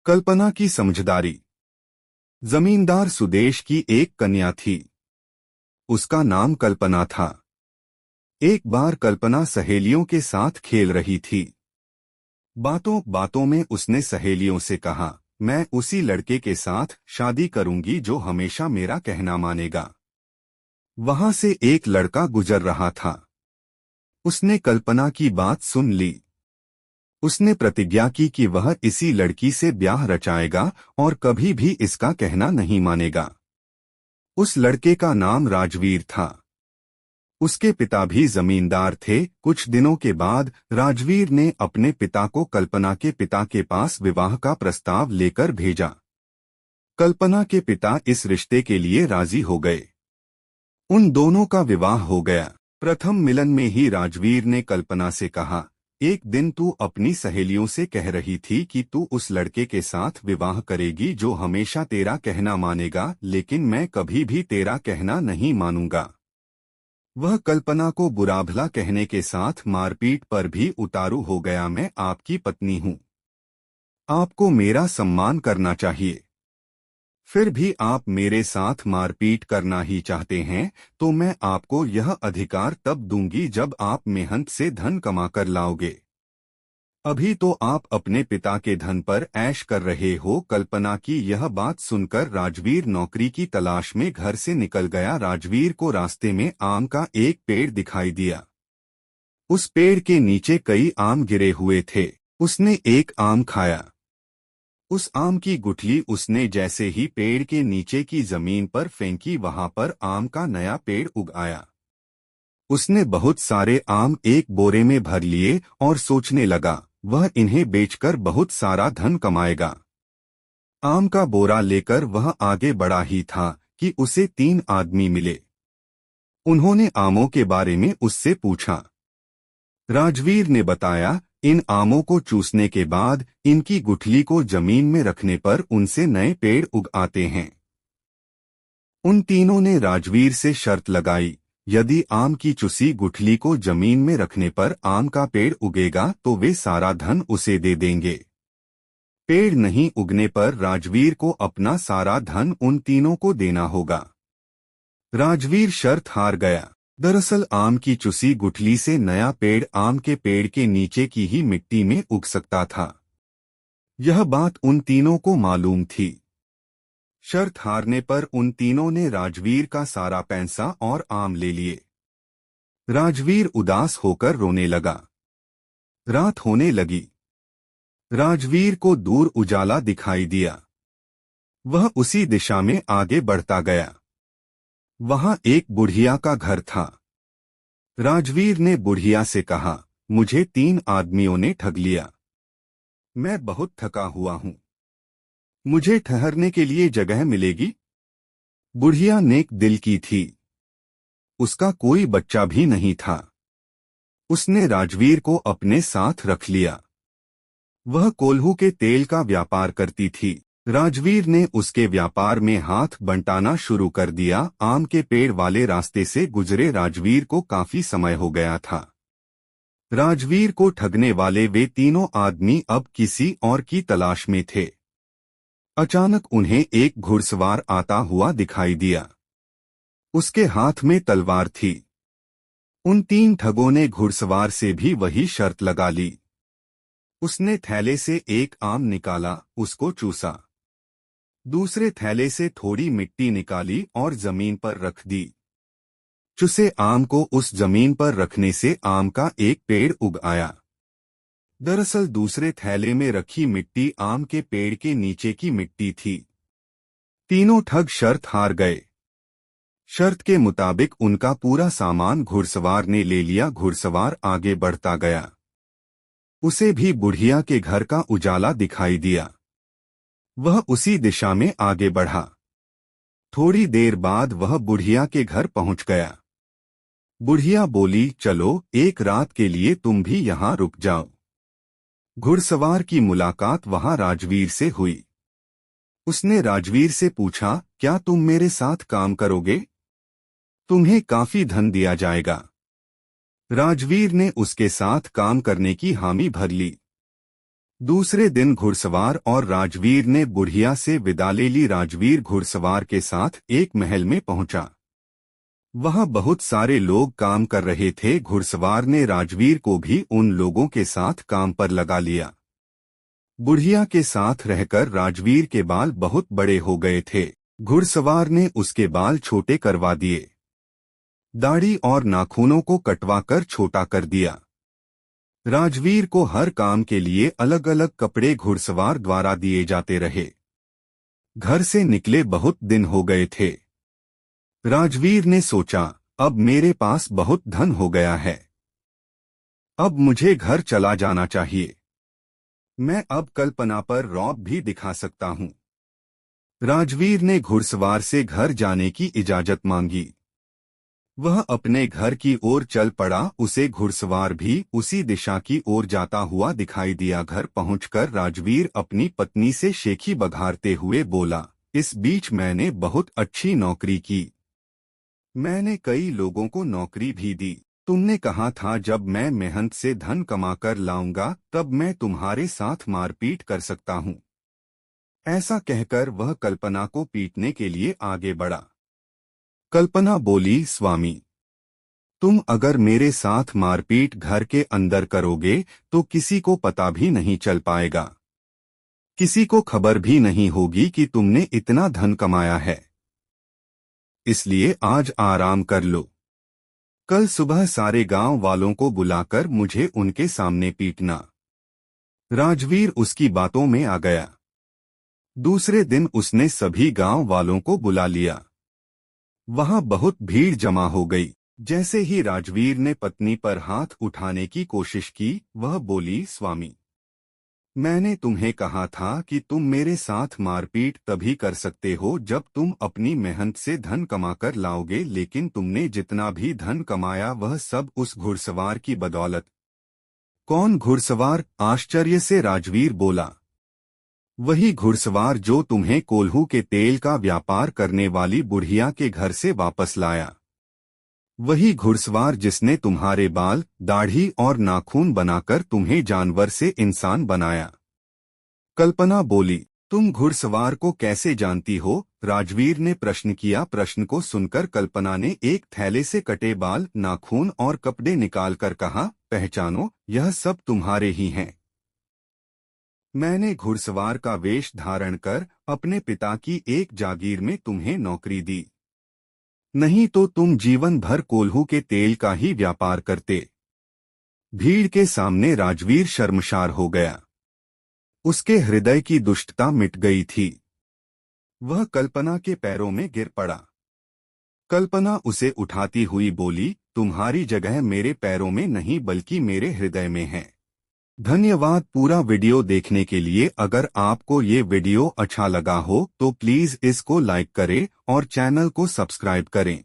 कल्पना की समझदारी। जमींदार सुदेश की एक कन्या थी। उसका नाम कल्पना था। एक बार कल्पना सहेलियों के साथ खेल रही थी। बातों बातों में उसने सहेलियों से कहा, मैं उसी लड़के के साथ शादी करूंगी जो हमेशा मेरा कहना मानेगा। वहां से एक लड़का गुजर रहा था। उसने कल्पना की बात सुन ली। उसने प्रतिज्ञा की कि वह इसी लड़की से ब्याह रचाएगा और कभी भी इसका कहना नहीं मानेगा। उस लड़के का नाम राजवीर था। उसके पिता भी जमींदार थे। कुछ दिनों के बाद राजवीर ने अपने पिता को कल्पना के पिता के पास विवाह का प्रस्ताव लेकर भेजा। कल्पना के पिता इस रिश्ते के लिए राजी हो गए। उन दोनों का विवाह हो गया। प्रथम मिलन में ही राजवीर ने कल्पना से कहा, एक दिन तू अपनी सहेलियों से कह रही थी कि तू उस लड़के के साथ विवाह करेगी जो हमेशा तेरा कहना मानेगा, लेकिन मैं कभी भी तेरा कहना नहीं मानूंगा। वह कल्पना को बुरा भला कहने के साथ मारपीट पर भी उतारू हो गया। मैं आपकी पत्नी हूं। आपको मेरा सम्मान करना चाहिए। फिर भी आप मेरे साथ मारपीट करना ही चाहते हैं तो मैं आपको यह अधिकार तब दूंगी जब आप मेहनत से धन कमाकर लाओगे। अभी तो आप अपने पिता के धन पर ऐश कर रहे हो। कल्पना की यह बात सुनकर राजवीर नौकरी की तलाश में घर से निकल गया। राजवीर को रास्ते में आम का एक पेड़ दिखाई दिया। उस पेड़ के नीचे कई आम गिरे हुए थे। उसने एक आम खाया। उस आम की गुठली उसने जैसे ही पेड़ के नीचे की जमीन पर फेंकी, वहां पर आम का नया पेड़ उग आया। उसने बहुत सारे आम एक बोरे में भर लिए और सोचने लगा, वह इन्हें बेचकर बहुत सारा धन कमाएगा। आम का बोरा लेकर वह आगे बढ़ा ही था कि उसे 3 आदमी मिले। उन्होंने आमों के बारे में उससे पूछा। राजवीर ने बताया, इन आमों को चूसने के बाद इनकी गुठली को जमीन में रखने पर उनसे नए पेड़ उग आते हैं। उन तीनों ने राजवीर से शर्त लगाई, यदि आम की चुसी गुठली को जमीन में रखने पर आम का पेड़ उगेगा तो वे सारा धन उसे दे देंगे। पेड़ नहीं उगने पर राजवीर को अपना सारा धन उन तीनों को देना होगा। राजवीर शर्त हार गया। दरअसल आम की चुसी गुठली से नया पेड़ आम के पेड़ के नीचे की ही मिट्टी में उग सकता था। यह बात उन तीनों को मालूम थी। शर्त हारने पर उन तीनों ने राजवीर का सारा पैसा और आम ले लिए। राजवीर उदास होकर रोने लगा। रात होने लगी। राजवीर को दूर उजाला दिखाई दिया। वह उसी दिशा में आगे बढ़ता गया। वहां एक बुढ़िया का घर था। राजवीर ने बुढ़िया से कहा, मुझे 3 आदमियों ने ठग लिया। मैं बहुत थका हुआ हूं। मुझे ठहरने के लिए जगह मिलेगी? बुढ़िया नेक दिल की थी। उसका कोई बच्चा भी नहीं था। उसने राजवीर को अपने साथ रख लिया। वह कोल्हू के तेल का व्यापार करती थी। राजवीर ने उसके व्यापार में हाथ बंटाना शुरू कर दिया। आम के पेड़ वाले रास्ते से गुजरे राजवीर को काफी समय हो गया था। राजवीर को ठगने वाले वे तीनों आदमी अब किसी और की तलाश में थे। अचानक उन्हें एक घुड़सवार आता हुआ दिखाई दिया। उसके हाथ में तलवार थी। उन 3 ठगों ने घुड़सवार से भी वही शर्त लगा ली। उसने थैले से एक आम निकाला, उसको चूसा। दूसरे थैले से थोड़ी मिट्टी निकाली और जमीन पर रख दी। चुसे आम को उस जमीन पर रखने से आम का एक पेड़ उग आया। दरअसल दूसरे थैले में रखी मिट्टी आम के पेड़ के नीचे की मिट्टी थी। तीनों ठग शर्त हार गए। शर्त के मुताबिक उनका पूरा सामान घुड़सवार ने ले लिया। घुड़सवार आगे बढ़ता गया। उसे भी बुढ़िया के घर का उजाला दिखाई दिया। वह उसी दिशा में आगे बढ़ा। थोड़ी देर बाद वह बुढ़िया के घर पहुंच गया। बुढ़िया बोली, चलो एक रात के लिए तुम भी यहां रुक जाओ। घुड़सवार की मुलाकात वहां राजवीर से हुई। उसने राजवीर से पूछा, क्या तुम मेरे साथ काम करोगे? तुम्हें काफी धन दिया जाएगा। राजवीर ने उसके साथ काम करने की हामी भर ली। दूसरे दिन घुड़सवार और राजवीर ने बुढ़िया से विदा ले ली। राजवीर घुड़सवार के साथ एक महल में पहुंचा। वहां बहुत सारे लोग काम कर रहे थे। घुड़सवार ने राजवीर को भी उन लोगों के साथ काम पर लगा लिया। बुढ़िया के साथ रहकर राजवीर के बाल बहुत बड़े हो गए थे। घुड़सवार ने उसके बाल छोटे करवा दिए, दाढ़ी और नाखूनों को कटवाकर छोटा कर दिया। राजवीर को हर काम के लिए अलग अलग कपड़े घुड़सवार द्वारा दिए जाते रहे। घर से निकले बहुत दिन हो गए थे। राजवीर ने सोचा, अब मेरे पास बहुत धन हो गया है, अब मुझे घर चला जाना चाहिए। मैं अब कल्पना पर रौब भी दिखा सकता हूँ। राजवीर ने घुड़सवार से घर जाने की इजाजत मांगी। वह अपने घर की ओर चल पड़ा। उसे घुड़सवार भी उसी दिशा की ओर जाता हुआ दिखाई दिया। घर पहुंचकर राजवीर अपनी पत्नी से शेखी बघारते हुए बोला, इस बीच मैंने बहुत अच्छी नौकरी की। मैंने कई लोगों को नौकरी भी दी। तुमने कहा था जब मैं मेहनत से धन कमाकर लाऊंगा तब मैं तुम्हारे साथ मारपीट कर सकता हूँ। ऐसा कहकर वह कल्पना को पीटने के लिए आगे बढ़ा। कल्पना बोली, स्वामी, तुम अगर मेरे साथ मारपीट घर के अंदर करोगे तो किसी को पता भी नहीं चल पाएगा। किसी को खबर भी नहीं होगी कि तुमने इतना धन कमाया है। इसलिए आज आराम कर लो। कल सुबह सारे गांव वालों को बुलाकर मुझे उनके सामने पीटना। राजवीर उसकी बातों में आ गया। दूसरे दिन उसने सभी गांव वालों को बुला लिया। वहां बहुत भीड़ जमा हो गई। जैसे ही राजवीर ने पत्नी पर हाथ उठाने की कोशिश की, वह बोली, स्वामी, मैंने तुम्हें कहा था कि तुम मेरे साथ मारपीट तभी कर सकते हो जब तुम अपनी मेहनत से धन कमाकर लाओगे, लेकिन तुमने जितना भी धन कमाया वह सब उस घुड़सवार की बदौलत। कौन घुड़सवार? आश्चर्य से राजवीर बोला। वही घुड़सवार जो तुम्हें कोल्हू के तेल का व्यापार करने वाली बुढ़िया के घर से वापस लाया। वही घुड़सवार जिसने तुम्हारे बाल, दाढ़ी और नाखून बनाकर तुम्हें जानवर से इंसान बनाया। कल्पना बोली, तुम घुड़सवार को कैसे जानती हो? राजवीर ने प्रश्न किया। प्रश्न को सुनकर कल्पना ने एक थैले से कटे बाल, नाखून और कपड़े निकालकर कहा, पहचानो, यह सब तुम्हारे ही हैं। मैंने घुड़सवार का वेश धारण कर अपने पिता की एक जागीर में तुम्हें नौकरी दी, नहीं तो तुम जीवन भर कोल्हू के तेल का ही व्यापार करते। भीड़ के सामने राजवीर शर्मसार हो गया। उसके हृदय की दुष्टता मिट गई थी। वह कल्पना के पैरों में गिर पड़ा। कल्पना उसे उठाती हुई बोली, तुम्हारी जगह मेरे पैरों में नहीं बल्कि मेरे हृदय में है। धन्यवाद पूरा वीडियो देखने के लिए। अगर आपको ये वीडियो अच्छा लगा हो तो प्लीज इसको लाइक करें और चैनल को सब्सक्राइब करें।